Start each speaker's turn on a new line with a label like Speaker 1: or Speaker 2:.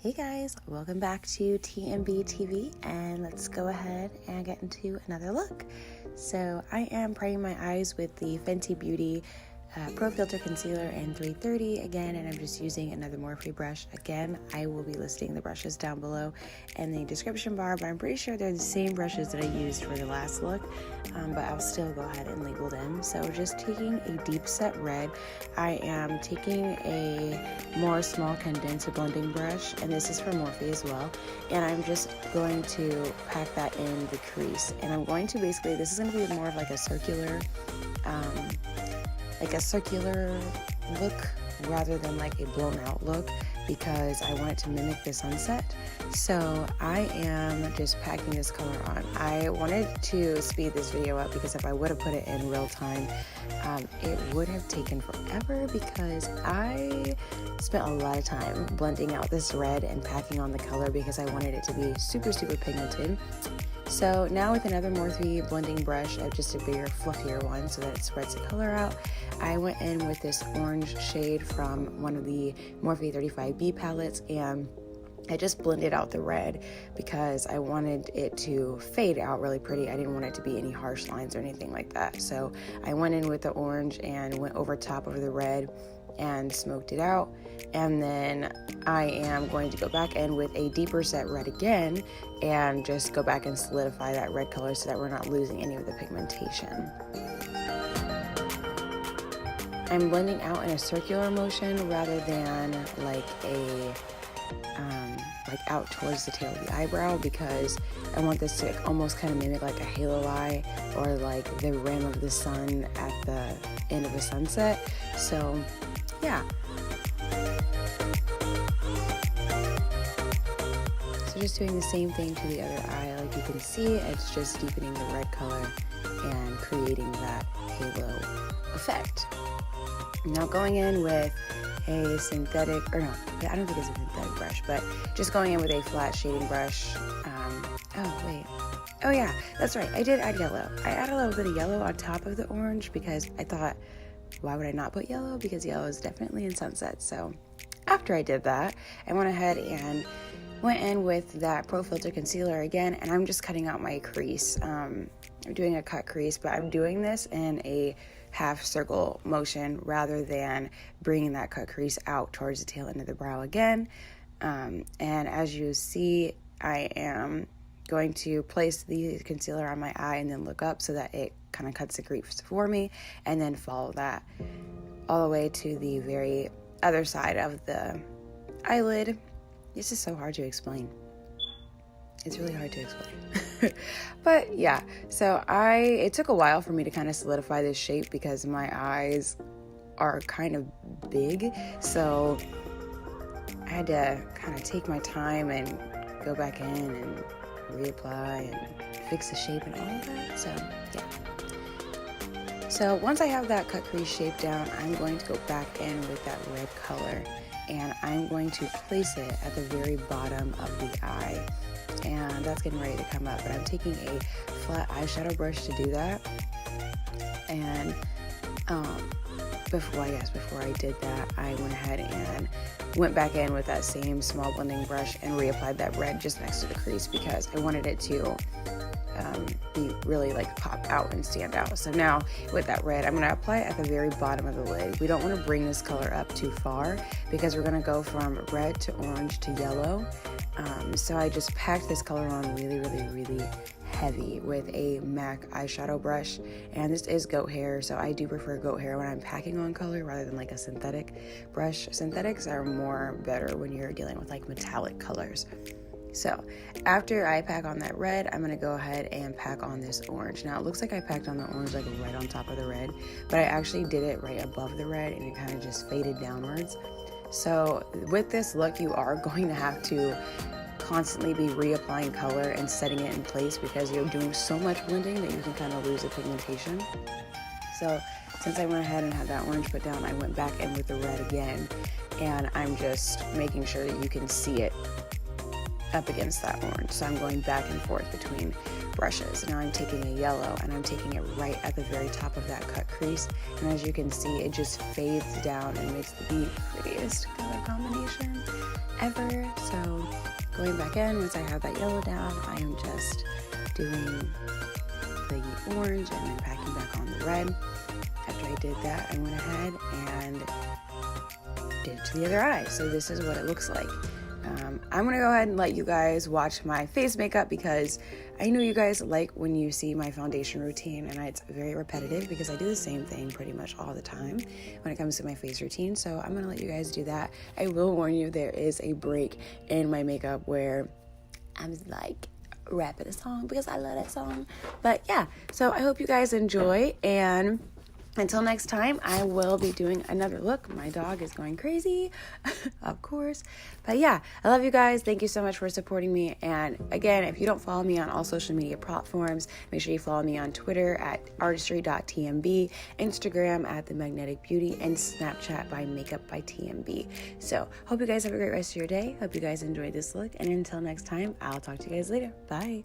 Speaker 1: Hey guys, welcome back to TMB TV, and let's go ahead and get into another look. So I am priming my eyes with the Fenty Beauty Pro Filter Concealer in 330 again, and I'm just using another Morphe brush. Again, I will be listing the brushes down below in the description bar, but I'm pretty sure they're the same brushes that I used for the last look, but I'll still go ahead and label them. So just taking a deep set red, I am taking a more small condenser blending brush, and this is from Morphe as well, and I'm just going to pack that in the crease, and I'm going to basically, this is going to be more of like a circular look rather than like a blown out look, because I want it to mimic the sunset. So I am just packing this color on. I wanted to speed this video up because if I would have put it in real time, it would have taken forever, because I spent a lot of time blending out this red and packing on the color because I wanted it to be super pigmented. So now with another Morphe blending brush, just a bigger, fluffier one so that it spreads the color out, I went in with this orange shade from one of the Morphe 35B palettes, and I just blended out the red because I wanted it to fade out really pretty. I didn't want it to be any harsh lines or anything like that. So I went in with the orange and went over top of the red and smoked it out, and then I am going to go back in with a deeper set red again and just go back and solidify that red color so that we're not losing any of the pigmentation. I'm blending out in a circular motion rather than like a like out towards the tail of the eyebrow, because I want this to almost kind of mimic like a halo eye or like the rim of the sun at the end of a sunset. So yeah. So just doing the same thing to the other eye. Like you can see, it's just deepening the red color and creating that halo effect. Now going in with a synthetic, or no, I don't think it's a synthetic brush, but just going in with a flat shading brush. Oh yeah, that's right, I did add yellow. I added a little bit of yellow on top of the orange because I thought, why would I not put yellow? Because yellow is definitely in sunset. So after I did that, I went ahead and went in with that Pro Filter Concealer again, and I'm just cutting out my crease. I'm doing a cut crease, but I'm doing this in a half circle motion rather than bringing that cut crease out towards the tail end of the brow again. And as you see, I am going to place the concealer on my eye and then look up so that it kind of cuts the crease for me, and then follow that all the way to the very other side of the eyelid. This is so hard to explain. It's really hard to explain. But yeah, so it took a while for me to kind of solidify this shape because my eyes are kind of big, so I had to kind of take my time and go back in and reapply and fix the shape and all of that. So yeah. So once I have that cut crease shape down, I'm going to go back in with that red color, and I'm going to place it at the very bottom of the eye, and that's getting ready to come up, but I'm taking a flat eyeshadow brush to do that. And before I did that, I went ahead and went back in with that same small blending brush and reapplied that red just next to the crease because I wanted it to be really like pop out and stand out. So now with that red, I'm going to apply it at the very bottom of the lid. We don't want to bring this color up too far because we're going to go from red to orange to yellow. So I just packed this color on really heavy with a MAC eyeshadow brush, and this is goat hair, so I do prefer goat hair when I'm packing on color rather than like a synthetic brush. Synthetics are more better when you're dealing with like metallic colors. So after I pack on that red, I'm going to go ahead and pack on this orange. Now it looks like I packed on the orange like right on top of the red, but I actually did it right above the red and it kind of just faded downwards. So with this look, you are going to have to constantly be reapplying color and setting it in place because you're doing so much blending that you can kind of lose the pigmentation. So since I went ahead and had that orange put down, I went back in with the red again, and I'm just making sure that you can see it up against that orange. So I'm going back and forth between brushes. Now I'm taking a yellow and I'm taking it right at the very top of that cut crease. And as you can see, it just fades down and makes the prettiest color combination ever. So going back in, once I have that yellow down, I am just doing the orange and then packing back on the red. After I did that, I went ahead and did it to the other eye. So this is what it looks like. I'm gonna go ahead and let you guys watch my face makeup because I know you guys like when you see my foundation routine, and it's very repetitive because I do the same thing pretty much all the time when it comes to my face routine. So I'm gonna let you guys do that. I will warn you, there is a break in my makeup where I'm like rapping a song because I love that song. But yeah, so I hope you guys enjoy, and until next time, I will be doing another look. My dog is going crazy, of course. But yeah, I love you guys. Thank you so much for supporting me. And again, if you don't follow me on all social media platforms, make sure you follow me on Twitter at artistry.tmb, Instagram at The Magnetic Beauty, and Snapchat by Makeup by TMB. So hope you guys have a great rest of your day. Hope you guys enjoyed this look. And until next time, I'll talk to you guys later. Bye.